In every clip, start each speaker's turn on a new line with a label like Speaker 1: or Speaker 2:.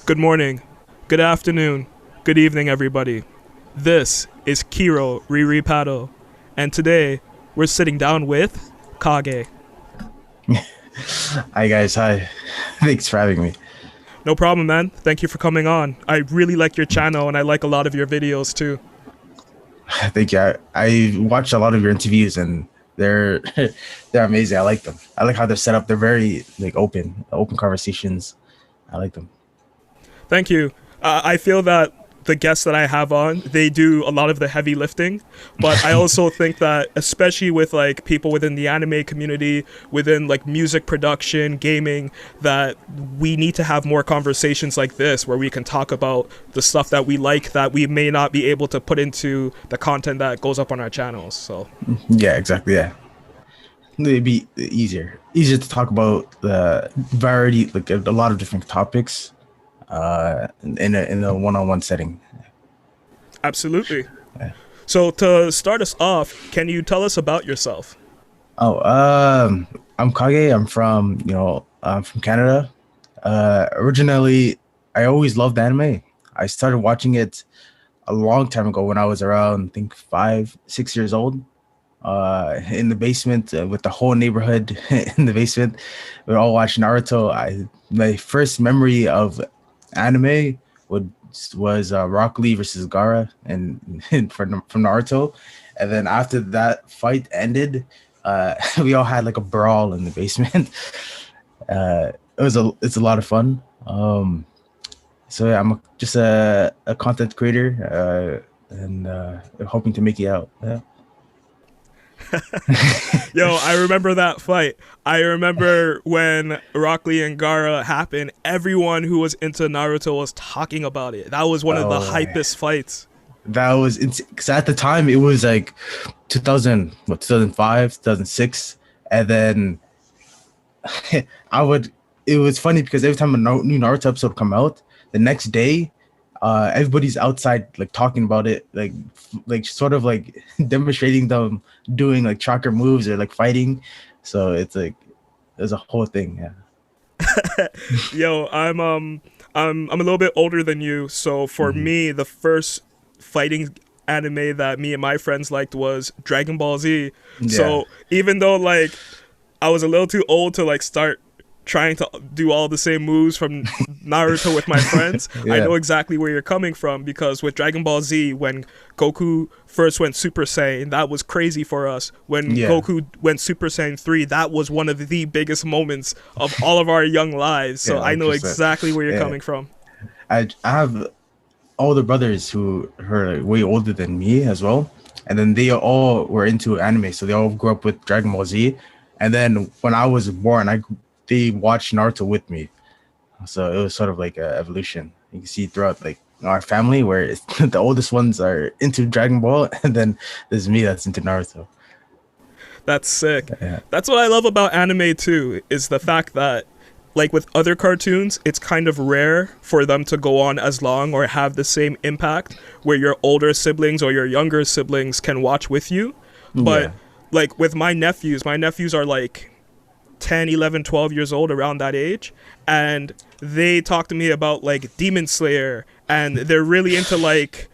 Speaker 1: Good morning, good afternoon, good evening, everybody. This is Kero Riri Paddle, and today we're sitting down with K4ge.
Speaker 2: Hi guys, hi. Thanks for having me.
Speaker 1: No problem, man. Thank you for coming on. I really like your channel, and I like a lot of your videos too.
Speaker 2: Thank you. I watched a lot of your interviews and they're they're amazing. I like them. I like how they're set up. They're very like open conversations. I like them.
Speaker 1: Thank you. I feel that the guests that I have on, they do a lot of the heavy lifting, but I also think that especially with like people within the anime community, within like music production, gaming, that we need to have more conversations like this where we can talk about the stuff that we like that we may not be able to put into the content that goes up on our channels. So
Speaker 2: Yeah, exactly. Yeah. It'd be easier to talk about the variety, like a lot of different topics, in a one-on-one setting.
Speaker 1: absolutely.
Speaker 2: Yeah.
Speaker 1: So to start us off, can you tell us about yourself?
Speaker 2: Oh, I'm Kage. I'm from Canada. Originally, I always loved anime. I started watching it a long time ago when I was around, I think 5, 6 years old. In the basement with the whole neighborhood in the basement, we all watched Naruto. My first memory of anime would was Rock Lee versus Gara and from Naruto, and then after that fight ended, we all had like a brawl in the basement. It's a lot of fun. So yeah, just a content creator, and hoping to make it out. Yeah.
Speaker 1: Yo, I remember that fight. I remember when Rock Lee and Gara happened, everyone who was into Naruto was talking about it. That was one of the
Speaker 2: Oh,
Speaker 1: hypest fights.
Speaker 2: that was because at the time it was like 2000, 2005, 2006, and then I would. It was funny because every time a new Naruto episode come out, the next day, everybody's outside like talking about it, like sort of like demonstrating them doing like chakra moves or like fighting. So it's like there's a whole thing. Yeah.
Speaker 1: Yo, I'm a little bit older than you, so for
Speaker 2: Hmm.
Speaker 1: me, the first fighting anime that me and my friends liked was Dragon Ball Z.
Speaker 2: Yeah.
Speaker 1: So even though like I was a little too old to like start trying to do all the same moves from Naruto with my friends, I
Speaker 2: Yeah.
Speaker 1: know exactly where you're coming from because with Dragon Ball Z, when Goku first went Super Saiyan, that was crazy for us. When
Speaker 2: Yeah.
Speaker 1: Goku went Super Saiyan 3, that was one of the biggest moments of all of our young lives. So
Speaker 2: Yeah.
Speaker 1: I know
Speaker 2: 100%.
Speaker 1: exactly where you're
Speaker 2: Yeah.
Speaker 1: coming from.
Speaker 2: I have older brothers who are like, way older than me as well, and then they all were into anime, so they all grew up with Dragon Ball Z. And then when I was born, they watched Naruto with me, so it was sort of like a evolution. You can see throughout like our family where the oldest ones are into Dragon Ball, and then there's me that's into Naruto.
Speaker 1: That's sick.
Speaker 2: Yeah,
Speaker 1: That's what I love about anime too, is the fact that like with other cartoons, it's kind of rare for them to go on as long or have the same impact where your older siblings or your younger siblings can watch with you.
Speaker 2: yeah,
Speaker 1: But like with my nephews are like 10, 11, 12 years old, around that age, and they talk to me about like Demon Slayer, and they're really into like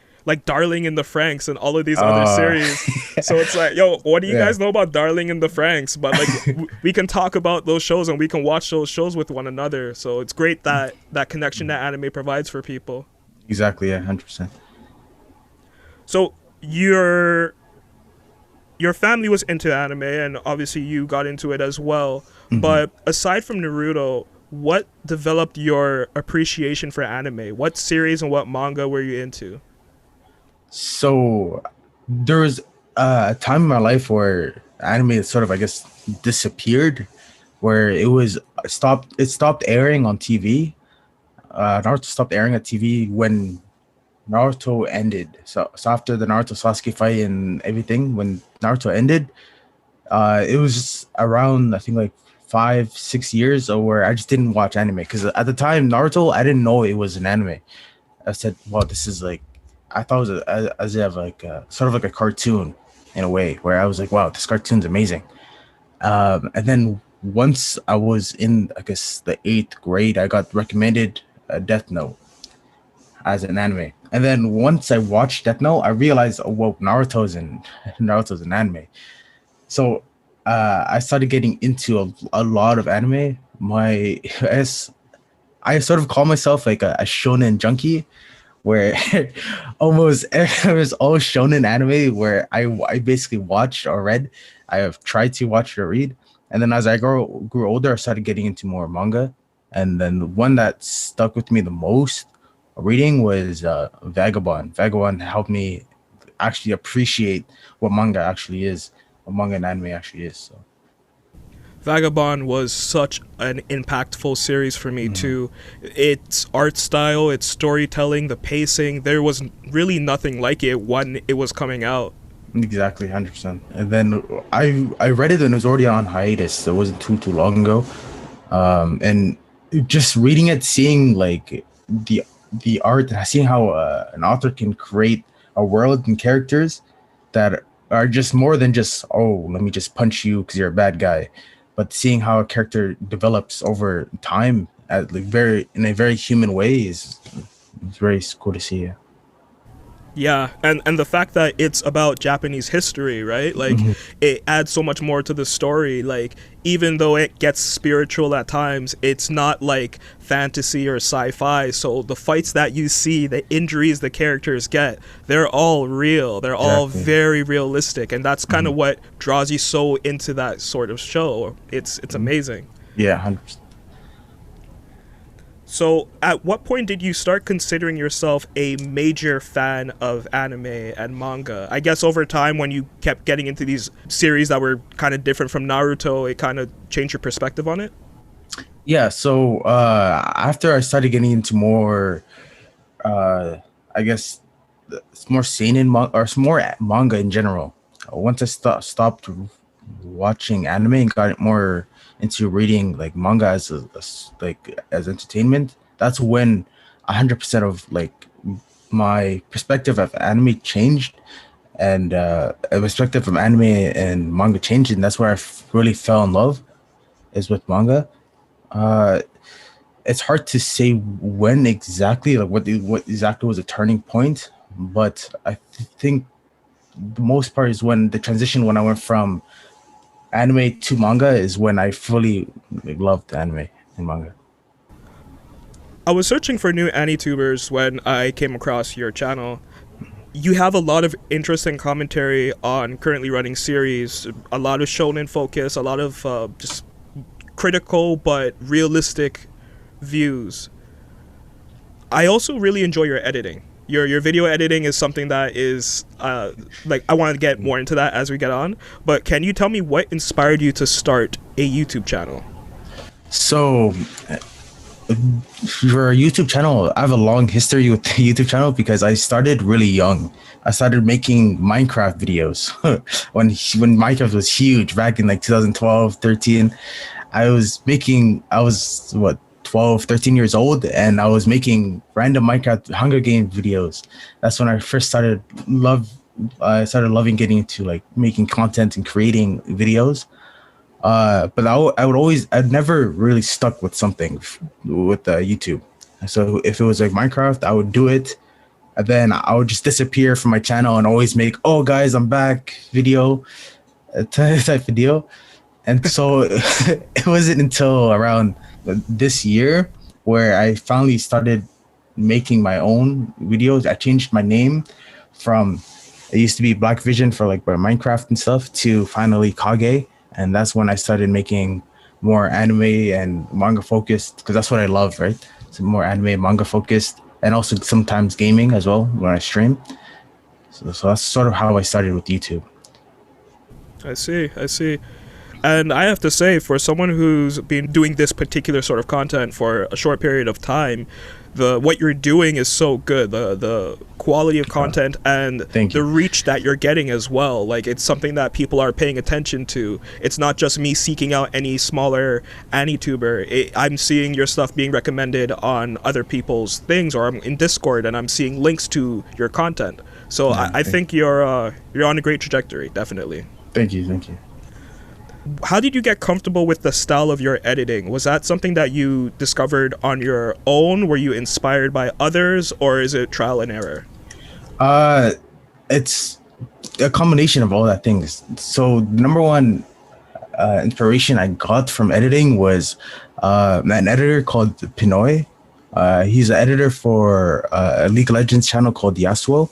Speaker 1: Darling in the Franxx and all of these other
Speaker 2: uh,
Speaker 1: series. So it's like, yo, what do you
Speaker 2: yeah,
Speaker 1: guys know about Darling in the Franxx? But like we can talk about those shows and we can watch those shows with one another. So it's great that that connection that anime provides for people.
Speaker 2: exactly, yeah, 100%.
Speaker 1: So your family was into anime and obviously you got into it as well.
Speaker 2: Hmm.
Speaker 1: But aside from Naruto, what developed your appreciation for anime? What series and what manga were you into?
Speaker 2: So there was a time in my life where anime sort of, I guess, disappeared, where it stopped airing on TV. Naruto stopped airing on TV when Naruto ended. So after the Naruto Sasuke fight and everything, when Naruto ended, it was just around, I think, like 5, 6 years or where I just didn't watch anime because at the time Naruto, I didn't know it was an anime. I said, "Wow, this is like," I thought it was as if like sort of like a cartoon in a way, where I was like, "Wow, this cartoon's amazing." And then once I was in, I guess, the eighth grade, I got recommended Death Note, as an anime. And then once I watched Death Note, I realized, oh, well, Naruto's an anime. So I started getting into a lot of anime. I sort of call myself like a shonen junkie, where almost all shonen anime where I basically watched or read. I have tried to watch or read, and then as I grew older, I started getting into more manga, and then the one that stuck with me the most reading was Vagabond. Vagabond helped me actually appreciate what manga actually is, what manga and anime actually is. So.
Speaker 1: Vagabond was such an impactful series for me too. Its art style, its storytelling, the pacing, there was really nothing like it when it was coming out.
Speaker 2: Exactly, 100%. And then I read it and it was already on hiatus. It wasn't too long ago. And just reading it, seeing like the art, seeing how an author can create a world and characters that are just more than just, oh, let me just punch you because you're a bad guy, but seeing how a character develops over time at like in a very human way is very cool to see.
Speaker 1: Yeah, and the fact that it's about Japanese history, right? Like it adds so much more to the story. Like even though it gets spiritual at times, it's not like fantasy or sci-fi. So the fights that you see, the injuries the characters get, they're all real. They're all very realistic, and that's kind of what draws you so into that sort of show. It's amazing.
Speaker 2: Yeah, 100%.
Speaker 1: So, at what point did you start considering yourself a major fan of anime and manga? I guess over time, when you kept getting into these series that were kind of different from Naruto, it kind of changed your perspective on it?
Speaker 2: Yeah, so after I started getting into more, I guess, it's more seinen or it's more manga in general. Once I stopped watching anime and got more into reading like manga as as entertainment, that's when 100% of like my perspective of anime changed, and a perspective of anime and manga changed, and that's where I really fell in love is with manga. uh it's hard to say when exactly, like what exactly was a turning point, but I think the most part is when the transition, when I went from anime to manga, is when I fully like, loved anime and manga.
Speaker 1: I was searching for new AniTubers when I came across your channel. You have a lot of interesting commentary on currently running series, a lot of shonen focus, a lot of just critical but realistic views. I also really enjoy your editing. Your video editing is something that is like I want to get more into that as we get on. But can you tell me what inspired you to start a YouTube channel?
Speaker 2: So for a YouTube channel, I have a long history with the YouTube channel because I started really young. I started making Minecraft videos when Minecraft was huge back in like 2012, 13. I was what, 12, 13 years old, and I was making random Minecraft Hunger Game videos. That's when I first I started loving getting into like making content and creating videos. But I'd never really stuck with something with YouTube. So if it was like Minecraft, I would do it, and then I would just disappear from my channel and always make, oh guys, I'm back video, type video. And so it wasn't until around this year where I finally started making my own videos. I changed my name from, it used to be Black Vision for like Minecraft and stuff, to finally K4ge. And that's when I started making more anime and manga focused, because that's what I love, right? So more anime, manga focused, and also sometimes gaming as well when I stream. So that's sort of how I started with YouTube.
Speaker 1: I see. And I have to say, for someone who's been doing this particular sort of content for a short period of time, what you're doing is so good. The quality of content and the reach that you're getting as well. Like, it's something that people are paying attention to. It's not just me seeking out any smaller AniTuber. I'm seeing your stuff being recommended on other people's things, or I'm in Discord and I'm seeing links to your content. So I think you're on a great trajectory, definitely.
Speaker 2: Thank you.
Speaker 1: How did you get comfortable with the style of your editing? Was that something that you discovered on your own? Were you inspired by others, or is it trial and error?
Speaker 2: Uh, it's a combination of all that things. So number one inspiration I got from editing was an editor called Pinoy. He's an editor for a League of Legends channel called Yasuo.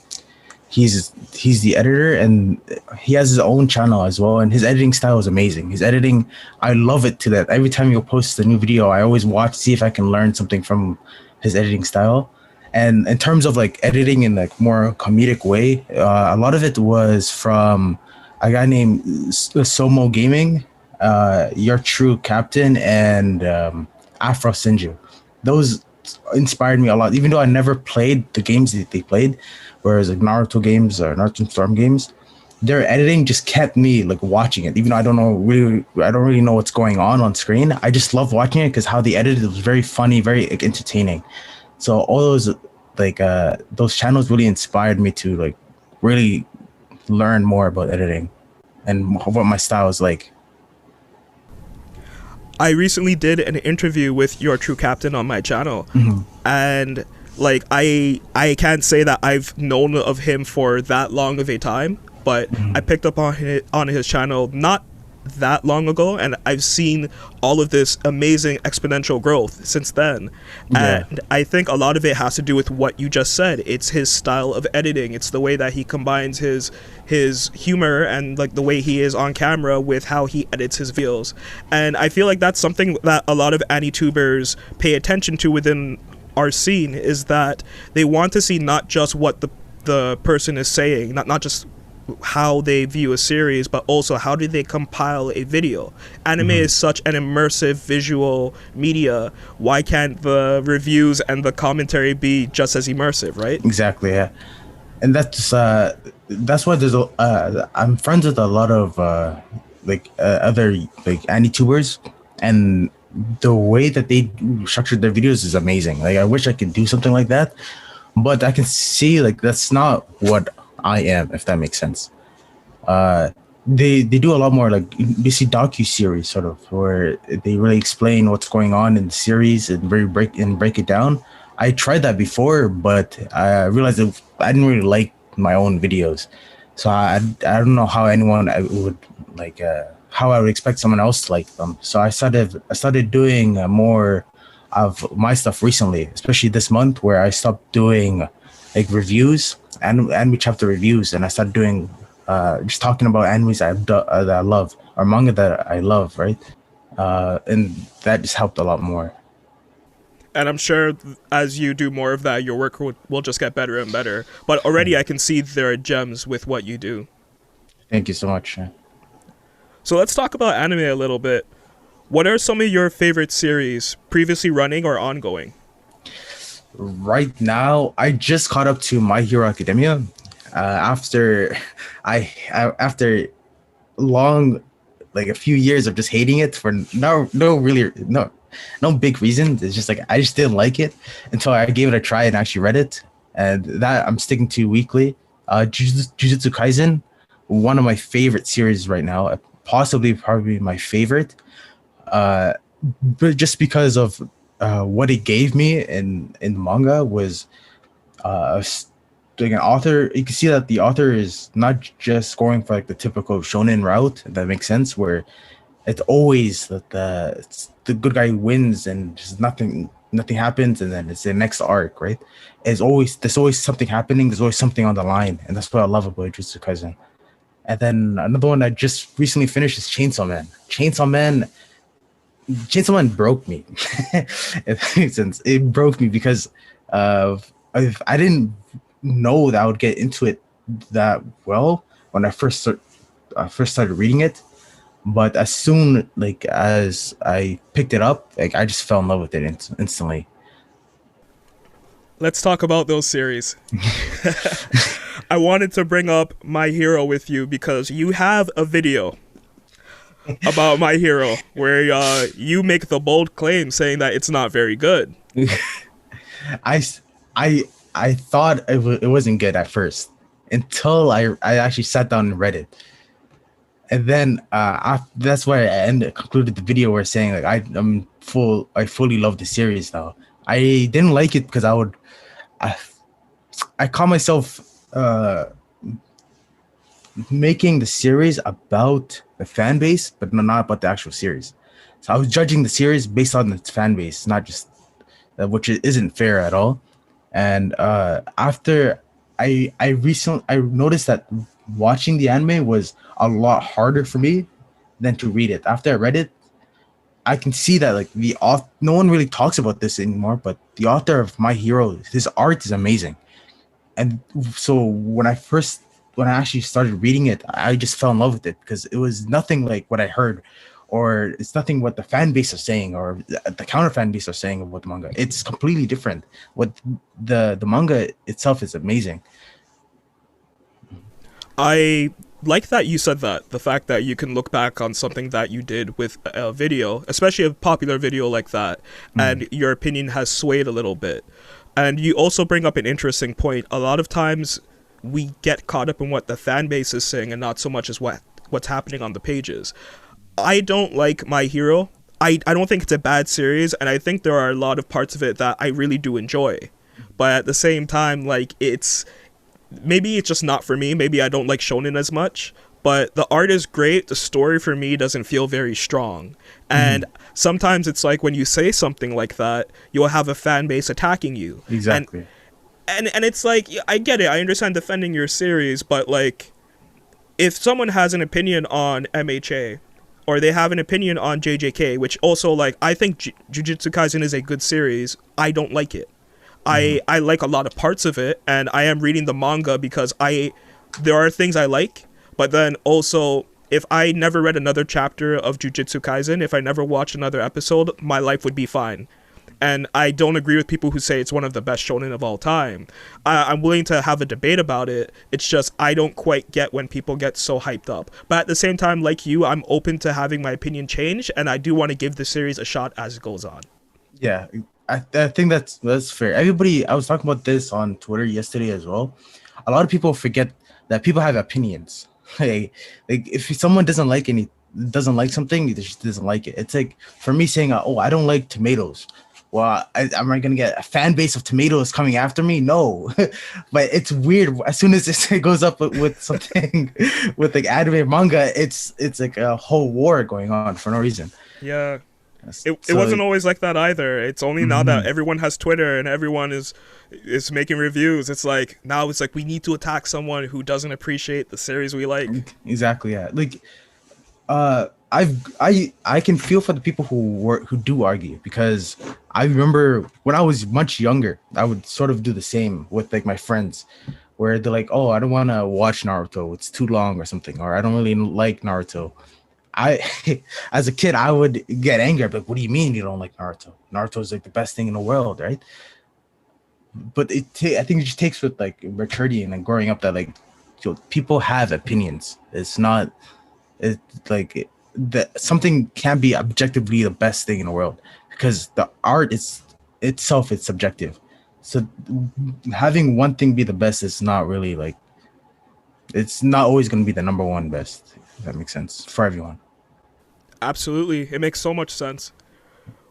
Speaker 2: He's the editor, and he has his own channel as well, and his editing style is amazing. His editing, I love it to that. Every time he'll post a new video, I always watch, see if I can learn something from his editing style. And in terms of like editing in like more comedic way, a lot of it was from a guy named Somo Gaming, Your True Captain, and Afro Sinju. Those inspired me a lot, even though I never played the games that they played, whereas like Naruto games or Naruto Storm games, their editing just kept me like watching it, even though I don't really know what's going on screen. I just love watching it because how they edited it was very funny, very like, entertaining. So all those channels really inspired me to like really learn more about editing and what my style is like.
Speaker 1: I recently did an interview with Your True Captain on my channel, and like I can't say that I've known of him for that long of a time, but I picked up on his channel not that long ago, and I've seen all of this amazing exponential growth since then.
Speaker 2: Yeah.
Speaker 1: And I think a lot of it has to do with what you just said. It's his style of editing. It's the way that he combines his humor and like the way he is on camera with how he edits his videos. And I feel like that's something that a lot of AniTubers pay attention to within our scene, is that they want to see not just what the person is saying, not just how they view a series, but also how do they compile a video. Anime is such an immersive visual media. Why can't the reviews and the commentary be just as immersive, right?
Speaker 2: Exactly, yeah. And that's why I'm friends with a lot of other like AniTubers, and the way that they structured their videos is amazing. Like I wish I could do something like that, but I can see like that's not what I am, if that makes sense. They do a lot more like you see docu-series sort of where they really explain what's going on in the series and break it down. I tried that before, but I realized that I didn't really like my own videos, so I don't know how anyone would like how I would expect someone else to like them. So I started doing more of my stuff recently, especially this month, where I stopped doing like reviews and anime chapter reviews, and I started doing just talking about animes that I love or manga that I love, right? And that just helped a lot more.
Speaker 1: And I'm sure as you do more of that, your work will just get better and better. But already I can see there are gems with what you do.
Speaker 2: Thank you so much.
Speaker 1: So let's talk about anime a little bit. What are some of your favorite series, previously running or ongoing?
Speaker 2: Right now, I just caught up to My Hero Academia. After after long, like a few years of just hating it for no big reason. It's just like I just didn't like it until I gave it a try and actually read it, and that I'm sticking to weekly. Jujutsu Kaisen, one of my favorite series right now, probably my favorite. But just because of what it gave me in manga was like an author. You can see that the author is not just going for like the typical shonen route, if that makes sense, where it's always that the good guy wins and just nothing happens, and then it's the next arc, right? There's always something happening. There's always something on the line, and that's what I love about Jujutsu Kaisen. And then another one I just recently finished is Chainsaw Man. Chainsaw Man broke me. If that makes sense. It broke me because I didn't know that I would get into it that well when I first started reading it. But as soon like as I picked it up, like I just fell in love with it instantly.
Speaker 1: Let's talk about those series. I wanted to bring up My Hero with you because you have a video about My Hero where you make the bold claim saying that it's not very good.
Speaker 2: I thought it wasn't good at first until I actually sat down and read it. And then that's why I concluded the video where saying like I fully love the series now. I didn't like it because I, I caught myself making the series about the fan base, but not about the actual series. So I was judging the series based on its fan base, not just which isn't fair at all. And after I noticed that watching the anime was a lot harder for me than to read it. After I read it, I can see that like the author, no one really talks about this anymore, but the author of My Hero, his art is amazing. And so when I actually started reading it, I just fell in love with it because it was nothing like what I heard, or it's nothing what the fan base are saying or the counter fan base are saying about the manga. It's completely different. What the manga itself is amazing.
Speaker 1: I like that you said that. The fact that you can look back on something that you did with a video, especially a popular video like that, and your opinion has swayed a little bit. And you also bring up an interesting point. A lot of times we get caught up in what the fan base is saying and not so much as what's happening on the pages. I don't like My Hero. I don't think it's a bad series, and I think there are a lot of parts of it that I really do enjoy. But at the same time, like, maybe it's just not for me. Maybe I don't like shonen as much. But the art is great. The story for me doesn't feel very strong. And sometimes it's like when you say something like that, you'll have a fan base attacking you.
Speaker 2: Exactly.
Speaker 1: And it's like, I get it. I understand defending your series, but like, if someone has an opinion on MHA, or they have an opinion on JJK, which also, like, I think Jujutsu Kaisen is a good series, I don't like it. I like a lot of parts of it, and I am reading the manga because there are things I like, but then also, if I never read another chapter of Jujutsu Kaisen, if I never watched another episode, my life would be fine. And I don't agree with people who say it's one of the best shonen of all time. I'm willing to have a debate about it. It's just I don't quite get when people get so hyped up. But at the same time, like you, I'm open to having my opinion change, and I do want to give the series a shot as it goes on.
Speaker 2: Yeah, I think that's fair. Everybody, I was talking about this on Twitter yesterday as well. A lot of people forget that people have opinions. Like if someone doesn't like something, they just doesn't like it. It's like for me saying, "Oh, I don't like tomatoes." Well, am I gonna get a fan base of tomatoes coming after me? No, but it's weird. As soon as it goes up with something with like anime or manga, it's like a whole war going on for no reason.
Speaker 1: Yeah. It wasn't always like that either. It's only now that everyone has Twitter and everyone is making reviews. It's like now it's like we need to attack someone who doesn't appreciate the series we like.
Speaker 2: Exactly. Yeah. Like, I can feel for the people who do argue, because I remember when I was much younger, I would sort of do the same with like my friends, where they're like, "Oh, I don't want to watch Naruto. It's too long or something," or "I don't really like Naruto." As a kid, I would get angry. I'd be like, "What do you mean you don't like Naruto? Naruto is like the best thing in the world, right?" But I think it just takes with like maturity and like growing up that like, people have opinions. It's not, it's like that something can't be objectively the best thing in the world, because the art itself is subjective. So having one thing be the best is not really like, it's not always going to be the number one best. If that makes sense for everyone.
Speaker 1: Absolutely. It makes so much sense.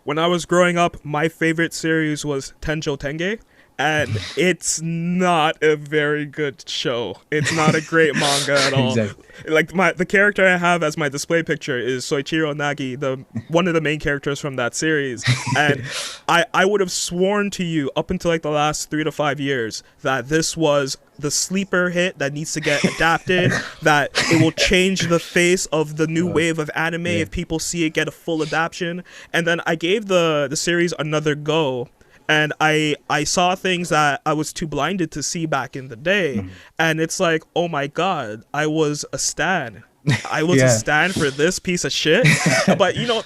Speaker 1: When I was growing up, my favorite series was Tenjo Tenge, and it's not a very good show. It's not a great manga at all.
Speaker 2: Exactly.
Speaker 1: Like the character I have as my display picture is Soichiro Nagi, one of the main characters from that series. And I would have sworn to you up until like the last 3 to 5 years that this was the sleeper hit that needs to get adapted, that it will change the face of the new wave of anime if people see it get a full adaptation. And then I gave the series another go, and I saw things that I was too blinded to see back in the day. And it's like, oh my god, I was a stan. I was a stan for this piece of shit. But you know,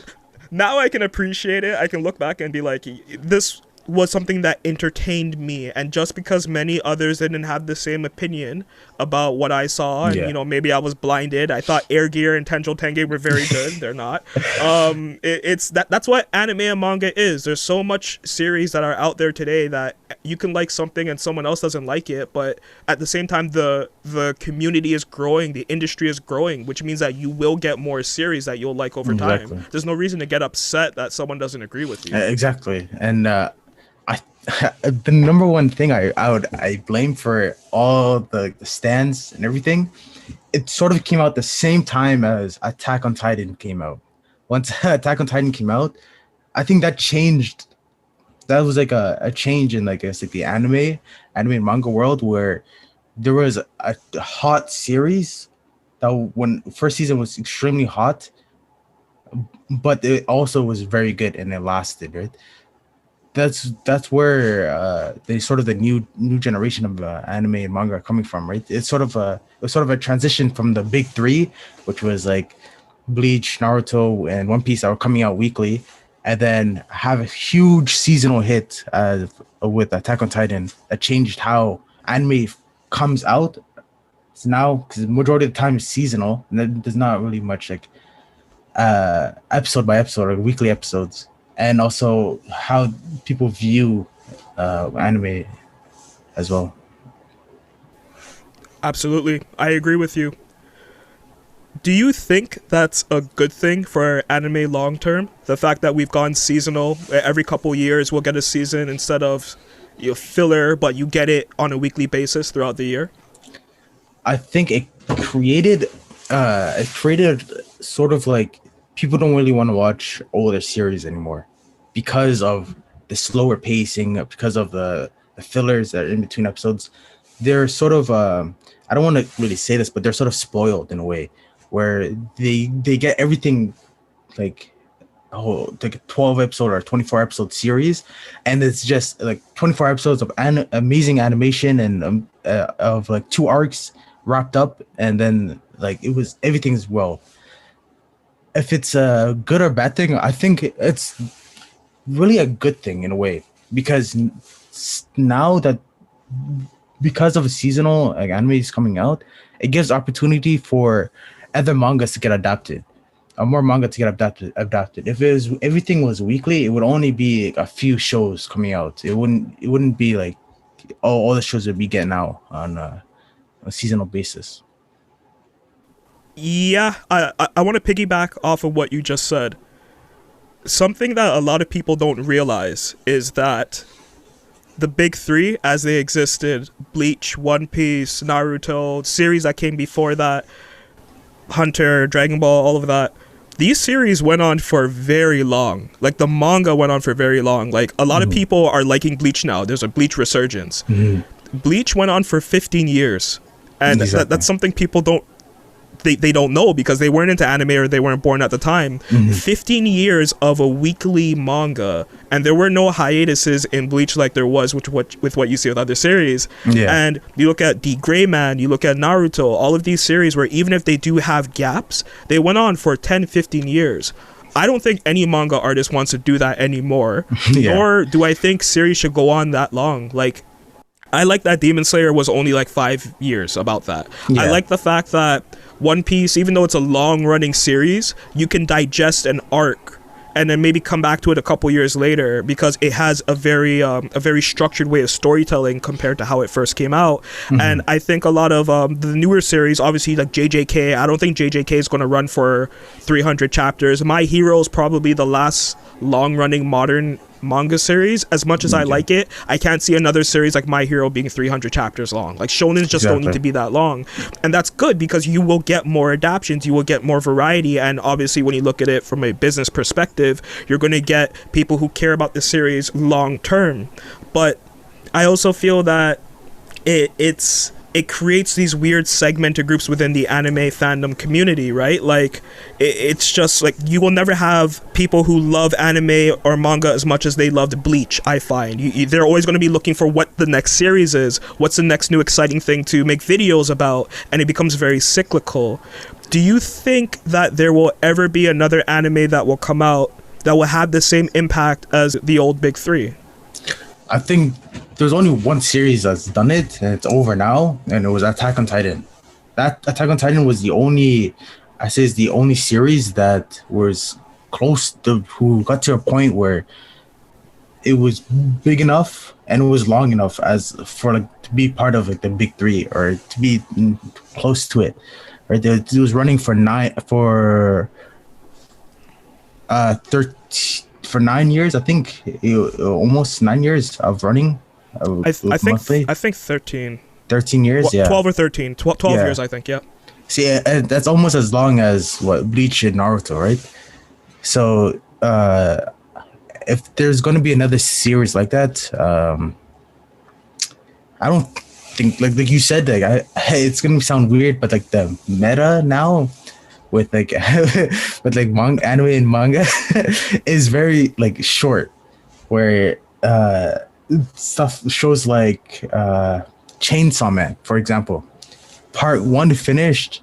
Speaker 1: now I can appreciate it. I can look back and be like, this was something that entertained me, and just because many others didn't have the same opinion about what I saw, and
Speaker 2: Yeah.
Speaker 1: maybe I was blinded. I thought Air Gear and Tenjo Tenge were very good. They're not. It's that's what anime and manga is. There's so much series that are out there today that you can like something and someone else doesn't like it, but at the same time the community is growing, the industry is growing, which means that you will get more series that you'll like over time.
Speaker 2: Exactly.
Speaker 1: There's no reason to get upset that someone doesn't agree with you.
Speaker 2: Exactly. And I the number one thing I blame for all the stands and everything, it sort of came out the same time as Attack on Titan came out. Once Attack on Titan came out, I think that changed. That was like a change in, like, I guess, like the anime and manga world, where there was a hot series that, when first season, was extremely hot, but it also was very good and it lasted, right? That's where they sort of the new generation of anime and manga are coming from, right? It was sort of a transition from the big three, which was like Bleach, Naruto, and One Piece, that were coming out weekly, and then have a huge seasonal hit with Attack on Titan that changed how anime comes out. So now, because the majority of the time is seasonal, and then there's not really much like episode by episode or weekly episodes, and also how people view anime as well.
Speaker 1: Absolutely. I agree with you. Do you think that's a good thing for anime long term? The fact that we've gone seasonal, every couple years we'll get a season instead of filler, but you get it on a weekly basis throughout the year?
Speaker 2: I think it created sort of like, people don't really want to watch older series anymore because of the slower pacing, because of the fillers that are in between episodes. They're sort of I don't want to really say this, but they're sort of spoiled in a way, where they get everything like like a 12 episode or 24 episode series, and it's just like 24 episodes of amazing animation and of like 2 arcs wrapped up, and then like everything's well. If it's a good or bad thing, I think it's really a good thing in a way, because now that, because of a seasonal like anime is coming out, it gives opportunity for other mangas to get adapted, or more manga to get adapted. If everything was weekly, it would only be a few shows coming out. It wouldn't be like all the shows that we get now on a seasonal basis.
Speaker 1: Yeah, I want to piggyback off of what you just said. Something that a lot of people don't realize is that the big three, as they existed, Bleach, One Piece, Naruto, series that came before that, Hunter, Dragon Ball, all of that, these series went on for very long. Like, the manga went on for very long. Like, a lot of people are liking Bleach now. There's a Bleach resurgence. Bleach went on for 15 years. And
Speaker 2: Exactly.
Speaker 1: that's something people don't know, because they weren't into anime or they weren't born at the time. 15 years of a weekly manga, and there were no hiatuses in Bleach like there was with what you see with other series.
Speaker 2: Yeah.
Speaker 1: And you look at The Gray Man, you look at Naruto, all of these series where even if they do have gaps, they went on for 10, 15 years. I don't think any manga artist wants to do that anymore.
Speaker 2: Yeah.
Speaker 1: Nor do I think series should go on that long. Like, I like that Demon Slayer was only like 5 years about that.
Speaker 2: Yeah.
Speaker 1: I like the fact that One Piece, even though it's a long-running series, you can digest an arc and then maybe come back to it a couple years later, because it has a very structured way of storytelling compared to how it first came out. And I think a lot of the newer series, obviously like JJK, I don't think JJK is going to run for 300 chapters. My Hero is probably the last long-running modern manga series. As much as I like it, I can't see another series like My Hero being 300 chapters long. Like, shonens just don't need to be that long, and that's good, because you will get more adaptions, you will get more variety, and obviously when you look at it from a business perspective, you're going to get people who care about the series long term. But I also feel that it creates these weird segmented groups within the anime fandom community, right? Like, it's just like, you will never have people who love anime or manga as much as they loved Bleach, I find. They're always going to be looking for what the next series is, what's the next new exciting thing to make videos about, and it becomes very cyclical. Do you think that there will ever be another anime that will come out that will have the same impact as the old big three?
Speaker 2: I think there's only one series that's done it, and it's over now, and it was Attack on Titan. That Attack on Titan was the only, I say, is the only series that was close to who got to a point where it was big enough and it was long enough as for like to be part of like the big three or to be close to it. Right, it was running for 13 for 9 years. I think almost 9 years of running. Monthly.
Speaker 1: I think 13.
Speaker 2: 13 years, yeah.
Speaker 1: 12 or 13. 12
Speaker 2: Yeah.
Speaker 1: years, I think, yeah.
Speaker 2: See, that's almost as long as what Bleach and Naruto, right? So, if there's going to be another series like that, I don't think like you said, like it's going to sound weird, but like the meta now with like with like anime and manga is very like short, where stuff shows like Chainsaw Man, for example, part 1 finished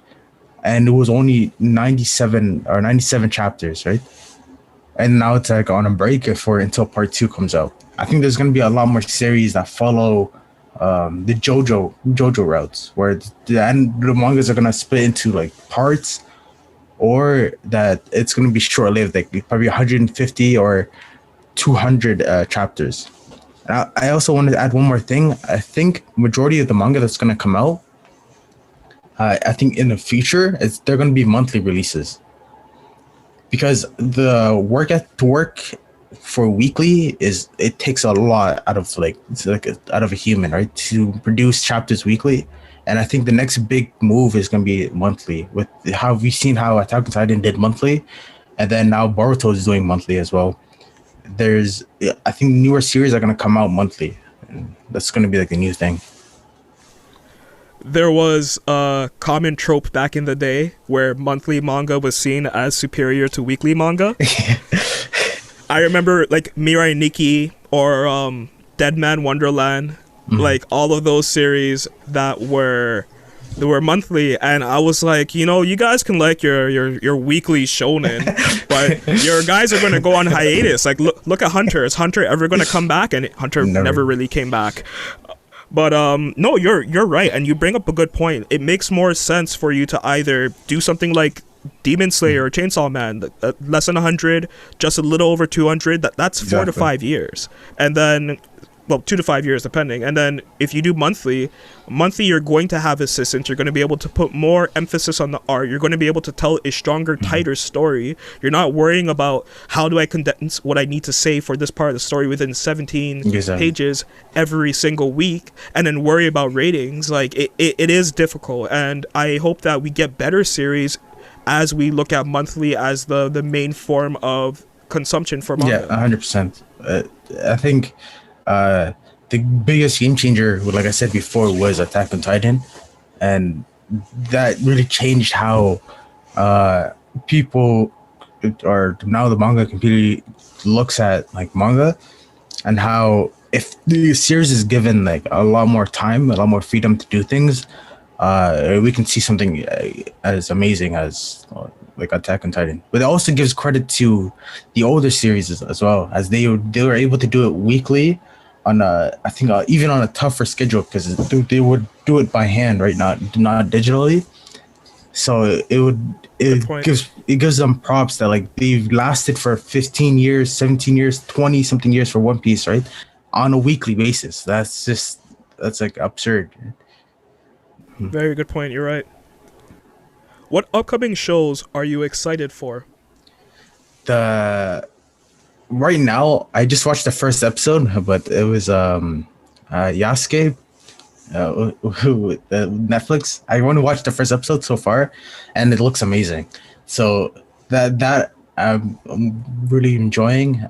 Speaker 2: and it was only 97 chapters, right? And now it's like on a break for until part 2 comes out. I think there's going to be a lot more series that follow the JoJo routes, where the mangas are going to split into like parts, or that it's going to be short-lived, like probably 150 or 200 chapters. And I also wanted to add one more thing. I think majority of the manga that's going to come out, I think in the future, they're going to be monthly releases. Because the work for weekly it takes a lot out of out of a human, right, to produce chapters weekly. And I think the next big move is going to be monthly, with how we've seen how Attack on Titan did monthly, and then now Boruto is doing monthly as well. I think newer series are going to come out monthly, and that's going to be like a new thing.
Speaker 1: There was a common trope back in the day where monthly manga was seen as superior to weekly manga. I remember like Mirai Nikki or Dead Man Wonderland, like all of those series that were monthly, and I was like, you guys can like your weekly shonen, but your guys are going to go on hiatus. Like look at Hunter. Is Hunter ever going to come back? And Hunter never really came back. But no, you're right, and you bring up a good point. It makes more sense for you to either do something like Demon Slayer or Chainsaw Man, less than 100, just a little over 200. That's 4 to 5 years, and then 2 to 5 years depending. And then if you do monthly, you're going to have assistants. You're going to be able to put more emphasis on the art. You're going to be able to tell a stronger, tighter story. You're not worrying about how do I condense what I need to say for this part of the story within 17 pages every single week, and then worry about ratings. Like it is difficult, and I hope that we get better series as we look at monthly as the main form of consumption for manga.
Speaker 2: Yeah, 100%. I think the biggest game changer, like I said before, was Attack on Titan, and that really changed how people, or now the manga community, looks at like manga, and how if the series is given like a lot more time, a lot more freedom to do things, we can see something as amazing as like Attack on Titan. But it also gives credit to the older series as well, as they were able to do it weekly on I think even on a tougher schedule, because they would do it by hand, right, not digitally. So it gives them props that like they've lasted for 15 years, 17 years, 20 something years for One Piece, right, on a weekly basis. That's like absurd.
Speaker 1: Very good point. You're right. What upcoming shows are you excited for?
Speaker 2: Right now, I just watched the first episode, but it was Yasuke, Netflix. I want to watch the first episode so far, and it looks amazing. So that I'm really enjoying.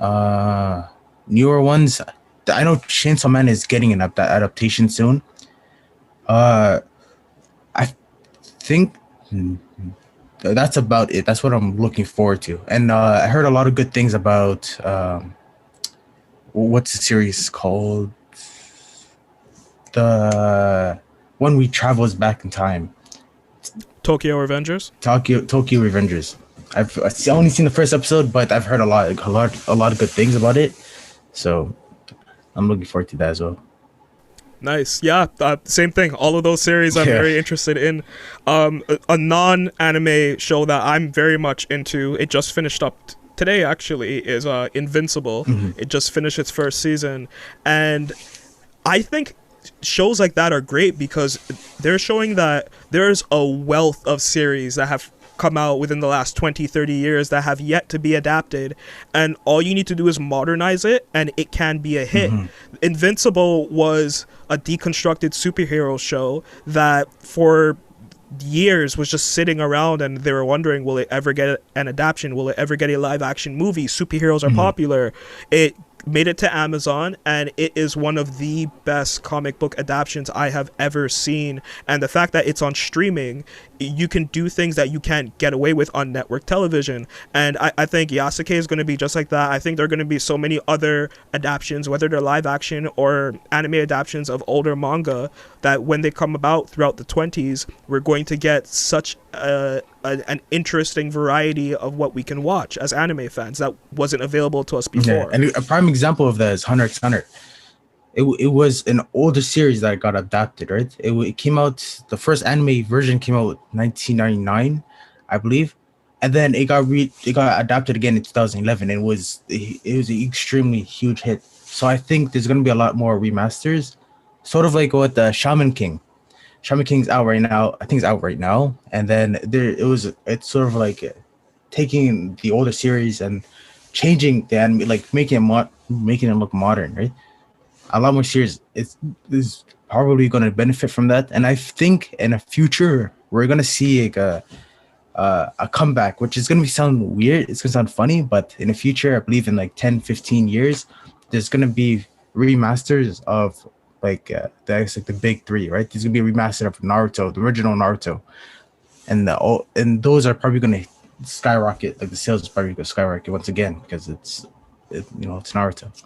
Speaker 2: Newer ones, I know Chainsaw Man is getting an adaptation soon. I think that's about it. That's what I'm looking forward to. And I heard a lot of good things about what's the series called? The one we travels back in time.
Speaker 1: Tokyo Revengers.
Speaker 2: Tokyo Revengers. I've only seen the first episode, but I've heard a lot of good things about it. So I'm looking forward to that as well.
Speaker 1: Nice. Yeah, same thing. All of those series I'm
Speaker 2: Yeah.
Speaker 1: very interested in. A non-anime show that I'm very much into, it just finished up today actually, is Invincible. It just finished its first season. And I think shows like that are great because they're showing that there's a wealth of series that have come out within the last 20, 30 years that have yet to be adapted, and all you need to do is modernize it and it can be a hit. Invincible was a deconstructed superhero show that for years was just sitting around, and they were wondering, will it ever get an adaptation, will it ever get a live action movie? Superheroes are popular. It made it to Amazon, and it is one of the best comic book adaptations I have ever seen. And the fact that it's on streaming, you can do things that you can't get away with on network television. And I think Yasuke is going to be just like that. I think there are going to be so many other adaptations, whether they're live action or anime adaptations of older manga, that when they come about throughout the 20s, we're going to get such an interesting variety of what we can watch as anime fans that wasn't available to us before.
Speaker 2: Yeah, and a prime example of that is Hunter x Hunter. It was an older series that got adapted, right? It came out, the first anime version came out in 1999, I believe, and then it got adapted again in 2011. And it was an extremely huge hit. So I think there's gonna be a lot more remasters, sort of like what the Shaman King. Shaman King's out right now. I think it's out right now. And then it's sort of like taking the older series and changing the anime, like making it look modern, right? A lot more series is probably going to benefit from that. And I think in the future we're going to see like a comeback, which is going to sound weird. It's going to sound funny, but in the future, I believe in like 10-15 years, there's going to be remasters of like that's like the big three, right? There's gonna be a remaster of Naruto, the original Naruto, and those are probably gonna skyrocket. Like the sales is probably gonna skyrocket once again because it's Naruto.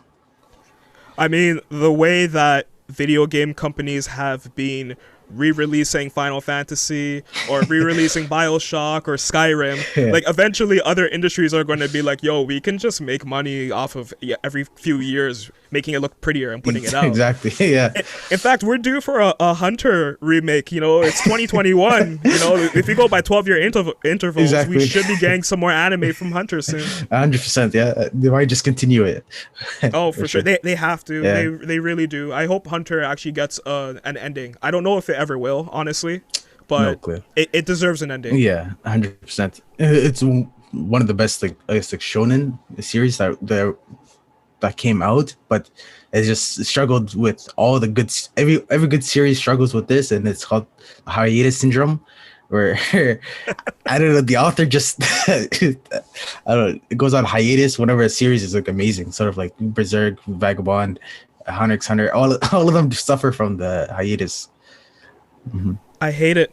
Speaker 1: I mean, the way that video game companies have been re-releasing Final Fantasy or re-releasing BioShock or Skyrim, like eventually other industries are going to be like, yo, we can just make money off of every few years making it look prettier and putting it out.
Speaker 2: Exactly. Yeah.
Speaker 1: In fact, we're due for a Hunter remake. It's 2021. If you go by 12-year intervals,
Speaker 2: Exactly.
Speaker 1: We should be getting some more anime from Hunter soon.
Speaker 2: 100%. Yeah, they might just continue it.
Speaker 1: Oh, for sure. They have to.
Speaker 2: Yeah.
Speaker 1: They really do. I hope Hunter actually gets an ending. I don't know if it ever will, honestly, but
Speaker 2: No clue.
Speaker 1: It deserves an ending.
Speaker 2: Yeah, 100%. It's one of the best, like I guess, like shonen series that came out, but it just struggled with all the good. Every good series struggles with this, and it's called hiatus syndrome, where I don't know, the author just I don't know, it goes on hiatus whenever a series is like amazing, sort of like Berserk, Vagabond, Hunter x Hunter. All of them suffer from the hiatus.
Speaker 1: I hate it.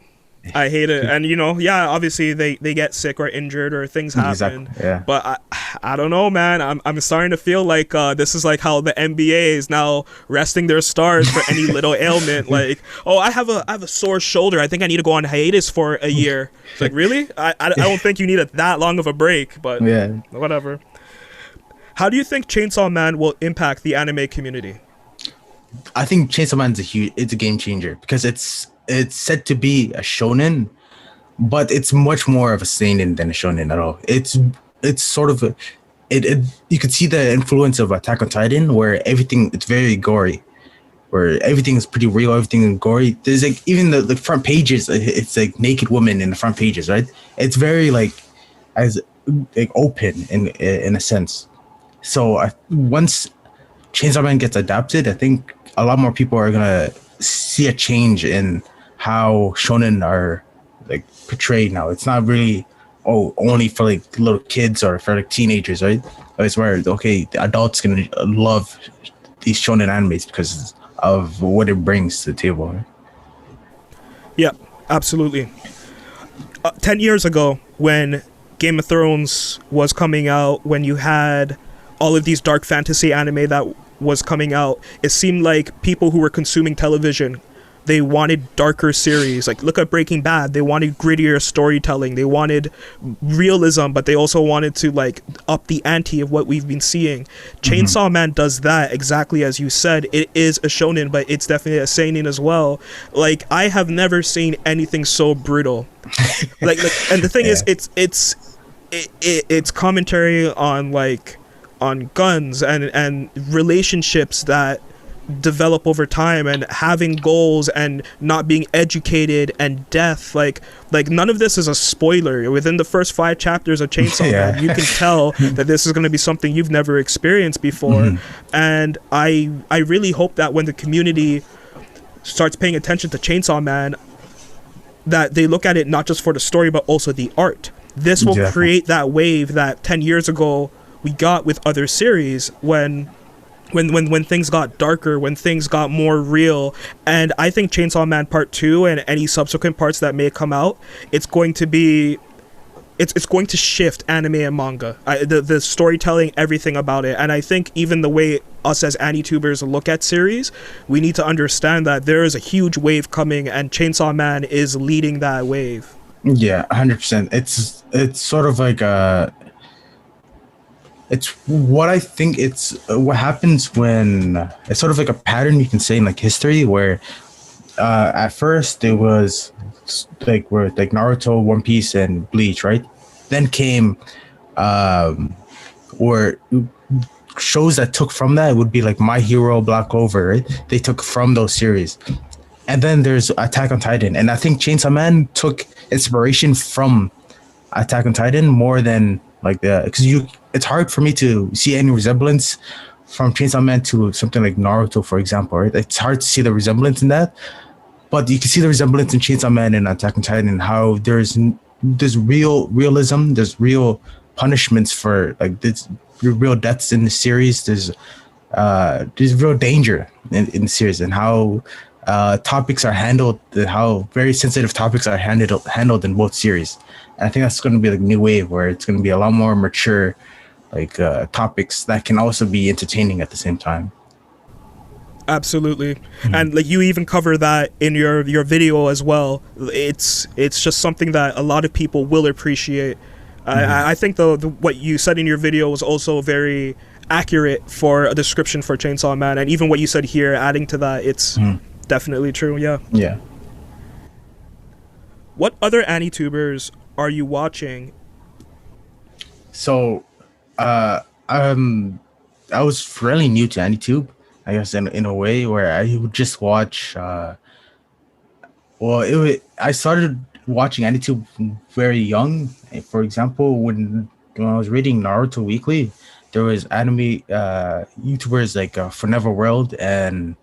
Speaker 1: And obviously they get sick or injured or things happen.
Speaker 2: Exactly. Yeah.
Speaker 1: But I don't know, man. I'm starting to feel like this is like how the NBA is now resting their stars for any little ailment. Like, oh, I have a sore shoulder. I think I need to go on hiatus for a year. It's like, really? I don't think you need that long of a break, but
Speaker 2: Yeah.
Speaker 1: whatever. How do you think Chainsaw Man will impact the anime community?
Speaker 2: I think Chainsaw Man's it's a game changer because it's said to be a shonen, but it's much more of a seinen than a shonen at all. It's sort of you could see the influence of Attack on Titan, where it's very gory, where everything is pretty real, everything is gory. There's like even the front pages, it's like naked women in the front pages, right? It's very like open in a sense. So once Chainsaw Man gets adapted, I think a lot more people are gonna see a change in how shonen are like portrayed now. It's not really only for like little kids or for like teenagers, right? It's where the adults gonna love these shonen animes because of what it brings to the table. Right?
Speaker 1: Yeah, absolutely. 10 years ago, when Game of Thrones was coming out, when you had all of these dark fantasy anime that was coming out, it seemed like people who were consuming television they wanted darker series. Like look at Breaking Bad, they wanted grittier storytelling, they wanted realism, but they also wanted to like up the ante of what we've been seeing. Chainsaw Man does that exactly as you said. It is a shonen, but it's definitely a seinen as well. Like I have never seen anything so brutal. like and the thing is, it's commentary on like on guns and relationships that develop over time and having goals and not being educated and death. Like none of this is a spoiler. Within the first 5 chapters of Chainsaw Man, you can tell that this is going to be something you've never experienced before. And I really hope that when the community starts paying attention to Chainsaw Man, that they look at it not just for the story but also the art. This will create that wave that 10 years ago we got with other series when things got darker, when things got more real. And I think Chainsaw Man Part 2 and any subsequent parts that may come out, it's going to shift anime and manga. The storytelling, everything about it. And I think even the way us as AniTubers look at series, we need to understand that there is a huge wave coming and Chainsaw Man is leading that wave.
Speaker 2: Yeah, 100%. It's sort of like it's what I think it's what happens when it's sort of like a pattern you can say in like history where at first it was like where like Naruto, One Piece, and Bleach, right? Then came or shows that took from that would be like My Hero, Black Clover, right? They took from those series. And then there's Attack on Titan, and I think Chainsaw Man took inspiration from Attack on Titan more than like because it's hard for me to see any resemblance from Chainsaw Man to something like Naruto, for example, right? It's hard to see the resemblance in that, but you can see the resemblance in Chainsaw Man and Attack on Titan, and how there's realism, there's real punishments for like this real deaths in the series. There's real danger in the series, and how topics are handled, how very sensitive topics are handled in both series. And I think that's going to be like a new wave where it's going to be a lot more mature, like topics that can also be entertaining at the same time.
Speaker 1: Absolutely. And like you even cover that in your video as well. It's just something that a lot of people will appreciate. I think the what you said in your video was also very accurate for a description for Chainsaw Man, and even what you said here, adding to that, it's definitely true. Yeah. What other AniTubers are you watching?
Speaker 2: So I was fairly new to AniTube, I guess, in a way, where I would just watch I started watching AniTube very young. For example, when I was reading Naruto Weekly, there was anime YouTubers like Forever World and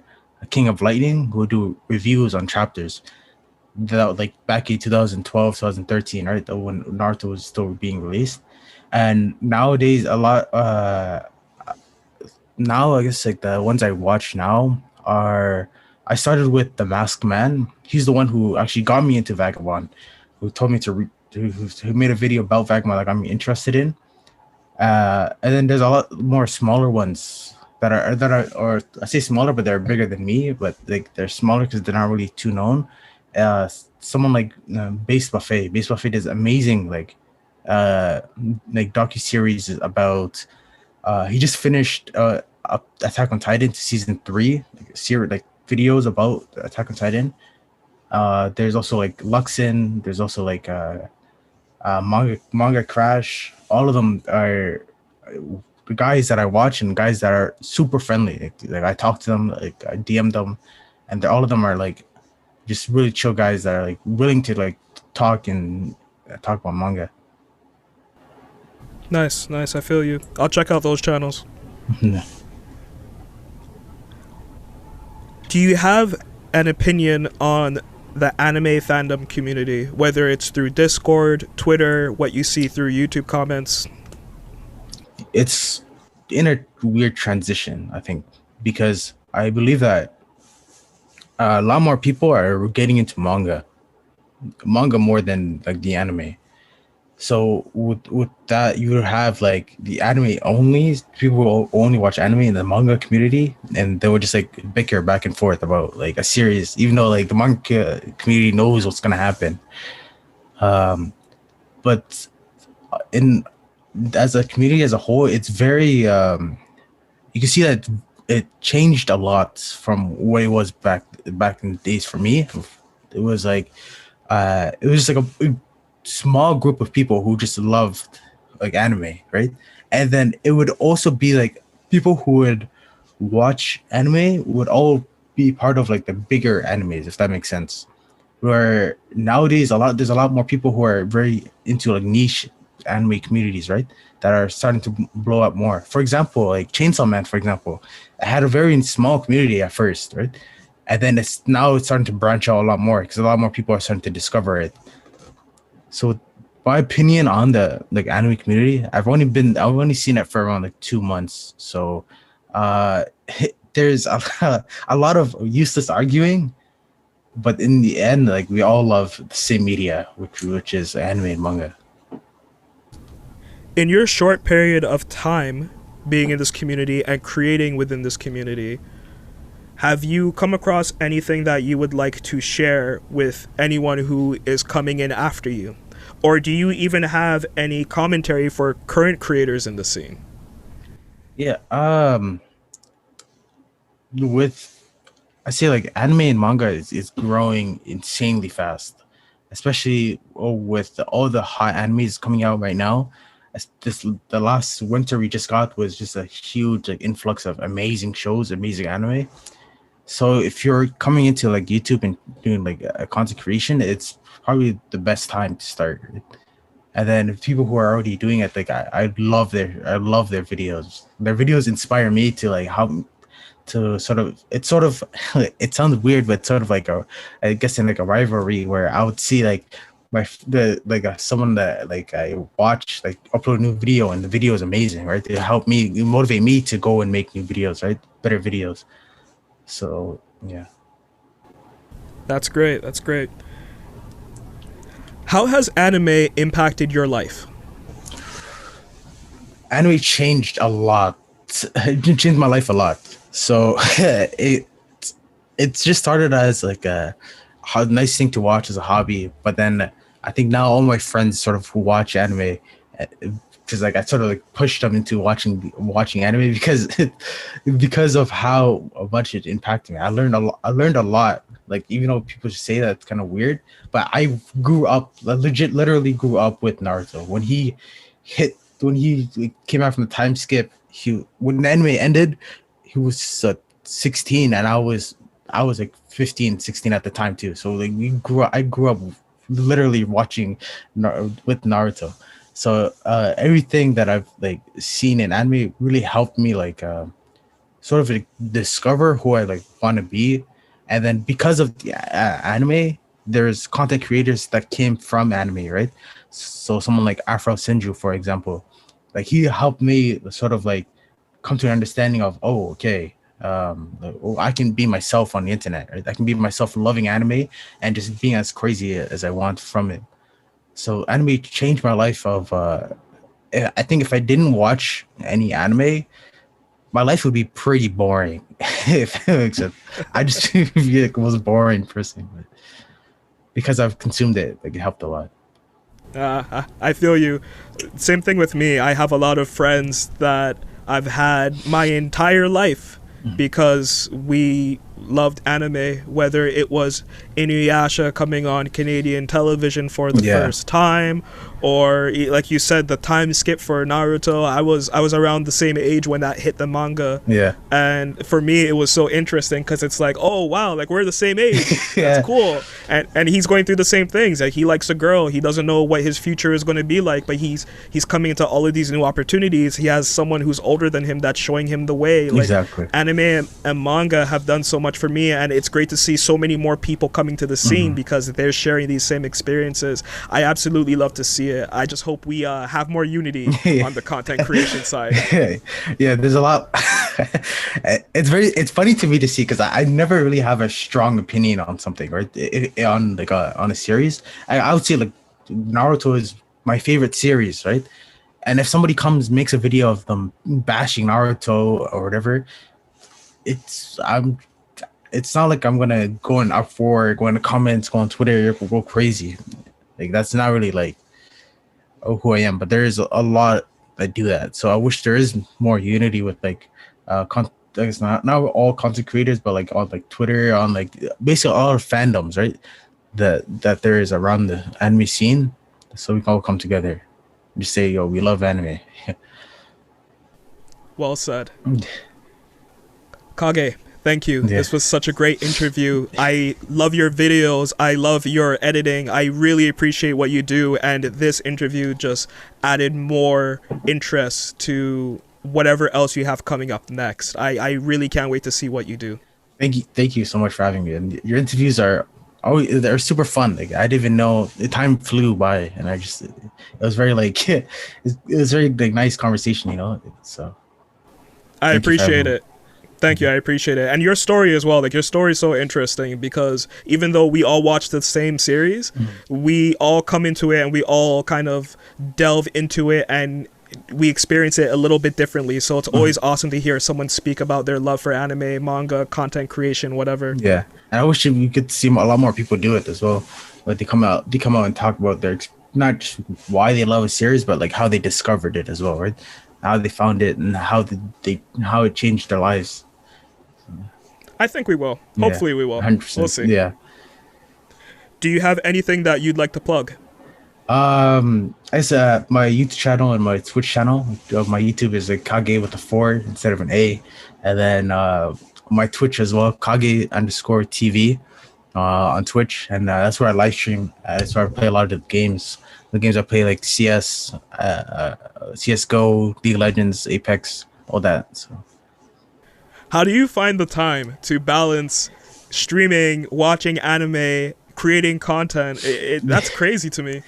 Speaker 2: King of Lightning who do reviews on chapters. That like back in 2012, 2013, right? When Naruto was still being released. And nowadays now I guess like the ones I watch now are, I started with The Masked Man. He's the one who actually got me into Vagabond, who told me who made a video about Vagabond that got me interested in. And then there's a lot more smaller ones that are, or I say smaller, but they're bigger than me, but like they're smaller because they're not really too known. Someone like Base Buffet. Base Buffet does amazing like docu-series about he just finished Attack on Titan to season 3, like videos about Attack on Titan. There's also like Luxin, there's also like Manga Crash. All of them are the guys that I watch and guys that are super friendly. Like I talk to them, like I DM them, and all of them are like just really chill guys that are like willing to like talk about manga.
Speaker 1: Nice. I feel you. I'll check out those channels. Do you have an opinion on the anime fandom community, whether it's through Discord, Twitter, what you see through YouTube comments?
Speaker 2: It's in a weird transition, I think, because I believe that a lot more people are getting into manga more than like the anime. So with that, you would have like the anime only people will only watch anime in the manga community, and they would just like bicker back and forth about like a series, even though like the manga community knows what's gonna happen. But in as a community as a whole, it's very you can see that it changed a lot from what it was back in the days for me. It was like it was just like a small group of people who just loved like anime, right? And then it would also be like people who would watch anime would all be part of like the bigger animes, if that makes sense. Where nowadays there's a lot more people who are very into like niche anime communities, right? That are starting to blow up more. For example, like Chainsaw Man, for example, it had a very small community at first, right? And then it's starting to branch out a lot more because a lot more people are starting to discover it. So my opinion on the like anime community, I've only seen it for around like 2 months. So uh there's a lot of useless arguing, but in the end, like we all love the same media, which is anime and manga.
Speaker 1: In your short period of time being in this community and creating within this community, have you come across anything that you would like to share with anyone who is coming in after you? Or do you even have any commentary for current creators in the scene?
Speaker 2: Yeah, with I say like anime and manga is growing insanely fast, especially with all the hot animes coming out right now. This the last winter we just got was just a huge like influx of amazing shows, amazing anime. So if you're coming into like YouTube and doing like a content creation, it's probably the best time to start. And then people who are already doing it, like I love their videos. Their videos inspire me to like how to sort of it sounds weird, but sort of like a I guess in like a rivalry where I would see like the like someone that like I watch like upload a new video and the video is amazing, right? It motivate me to go and make new videos, right? Better videos. So yeah.
Speaker 1: That's great. That's great. How has anime impacted your life?
Speaker 2: Anime changed a lot. It changed my life a lot. So it's just started as like a nice thing to watch as a hobby, but then I think now all my friends sort of who watch anime, because like I sort of like pushed them into watching anime because because of how much it impacted me. I learned a lot. Like even though people say that it's kind of weird, but I grew up literally grew up with Naruto. When he like, came out from the time skip, he when the anime ended, he was 16 and I was like 15, 16 at the time too. So like I grew up literally watching with Naruto. So everything that I've like seen in anime really helped me like sort of like, discover who I like want to be. And then because of the anime, there's content creators that came from anime, right? So someone like Afro Sinju, for example, like he helped me sort of like come to an understanding of, oh, okay, like, oh, I can be myself on the internet, right? I can be myself loving anime and just being as crazy as I want from it. So anime changed my life of I think if I didn't watch any anime, my life would be pretty boring. If that makes sense. I just feel like the most boring person, but because I've consumed it, like it helped a lot.
Speaker 1: I feel you. Same thing with me. I have a lot of friends that I've had my entire life because we loved anime, whether it was Inuyasha coming on Canadian television for the
Speaker 2: Yeah.
Speaker 1: first time, or like you said, the time skip for Naruto. I was around the same age when that hit the manga,
Speaker 2: Yeah.
Speaker 1: and for me it was so interesting because it's like, oh wow, like we're the same age.
Speaker 2: Yeah.
Speaker 1: That's cool. And he's going through the same things. Like he likes a girl. He doesn't know what his future is going to be like, but he's coming into all of these new opportunities. He has someone who's older than him that's showing him the way. Like
Speaker 2: Exactly.
Speaker 1: anime and manga have done so much for me, and it's great to see so many more people coming to the scene because they're sharing these same experiences. I absolutely love to see it. I just hope we have more unity on the content creation side.
Speaker 2: Yeah, there's a lot. It's funny to me to see because I never really have a strong opinion on something, right? On like on a series, I would say like Naruto is my favorite series, right? And if somebody comes makes a video of them bashing Naruto or whatever, it's not like I'm gonna go in up for go in the comments, go on Twitter, go crazy. Like that's not really like who I am. But there is a lot that do that. So I wish there is more unity with like it's not all content creators, but like on like Twitter, on like basically all fandoms, right? That there is around the anime scene, so we can all come together. Just say, yo, we love anime.
Speaker 1: Well said. K4ge, thank you.
Speaker 2: Yeah.
Speaker 1: This was such a great interview. I love your videos. I love your editing. I really appreciate what you do. And this interview just added more interest to whatever else you have coming up next. I really can't wait to see what you do.
Speaker 2: Thank you so much for having me. And your interviews are they're super fun. Like I didn't even know the time flew by, and it was very like it was very like nice conversation, you know. So
Speaker 1: I appreciate it. Thank you. I appreciate it. And your story as well. Like your story is so interesting because even though we all watch the same series, we all come into it and we all kind of delve into it and we experience it a little bit differently. So it's always awesome to hear someone speak about their love for anime, manga, content creation, whatever.
Speaker 2: Yeah. And I wish we could see a lot more people do it as well. Like they come out and talk about their not just why they love a series, but like how they discovered it as well, right? How they found it and how it changed their lives.
Speaker 1: I think we will. Hopefully we will.
Speaker 2: 100%.
Speaker 1: We'll see.
Speaker 2: Yeah.
Speaker 1: Do you have anything that you'd like to plug?
Speaker 2: It's my YouTube channel and my Twitch channel. My YouTube is a K4ge with a 4 instead of an A, and then my Twitch as well, K4ge_TV on Twitch, and that's where I live stream. That's where I play a lot of the games. The games I play like CS, CS:GO, League of Legends, Apex, all that. So.
Speaker 1: How do you find the time to balance streaming, watching anime, creating content? That's crazy to me.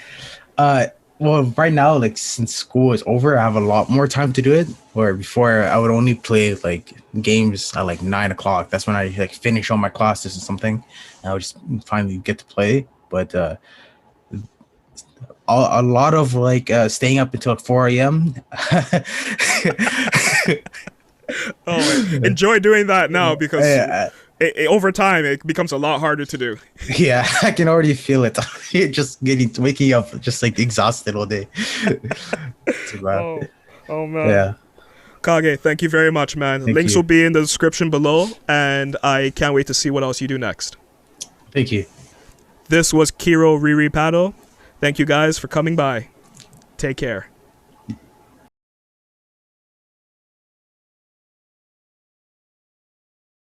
Speaker 2: Well, right now, like since school is over, I have a lot more time to do it. Where before I would only play like games at like 9 o'clock. That's when I like finish all my classes or something, and I would just finally get to play. But a lot of like staying up until 4 a.m.
Speaker 1: Oh, enjoy doing that now because over time it becomes a lot harder to do.
Speaker 2: Yeah, I can already feel it. Just waking up just like exhausted all day.
Speaker 1: Oh man.
Speaker 2: Yeah.
Speaker 1: K4ge, thank you very much, man. Links will be in the description below, and I can't wait to see what else you do next.
Speaker 2: Thank you.
Speaker 1: This was Kero Riri Pado. Thank you guys for coming by. Take care.